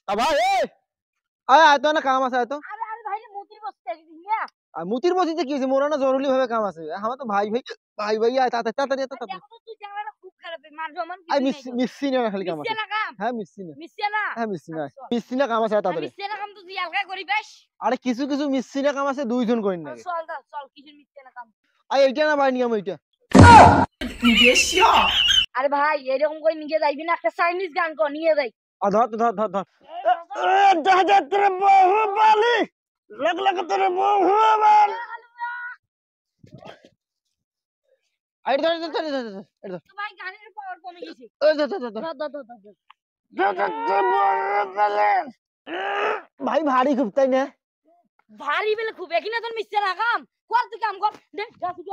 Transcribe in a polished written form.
ভাই আয় আয় তো না কাম আছে আয় তো। আরে আরে ভাই মুতির বসতে দিয়া আর মুতির বসিতে কি হয়েছে মোর না জরুরি ভাবে কাম আছে আমার তো ভাই ভাই ভাই ভাই আয় তাড়াতাড়ি তাড়াতাড়ি ভাই তাড়াতাড়ি। দেখো তো তুই জায়গাটা খুব খারাপ মান সম্মান আয় কিছুই নাই মিস তো মিসছি না খালি কাম মিশছে আছে। না কাম হ্যাঁ মিসছি না। মিশছে না হ্যাঁ মিসছি না আচ্ছা মিসছি না কাম আছে আয় তাড়াতাড়ি। মিশছে না কাম তো তুই আলগা করি বেশ আরে কিছু কিছু মিসছি না কাম আছে দুইজন করিন নাকি। চল দা চল কিছু মিশছে না কাম আয় এইটা না ভাই নিয়ম এইটা। আরে ভাই এরকম করে নিয়ে যাইবি না একটা চাইনিজ গান কর নিয়ে যাই ধর ধর ধর ধর দেখা তোর বাহুবলি লাগ লাগ তোর বাহুবলি। আই ধর ধর ধর ধর ধর তো ভাই গানের পাওয়ার কমে গেছে ধর ধর ধর ধর ধর ধর ধর ভাই ভারী খুব তাই না। ভারী বেলে খুব একই না তোর মিশছে না কাম কর তুই কাম কর দে যা তুই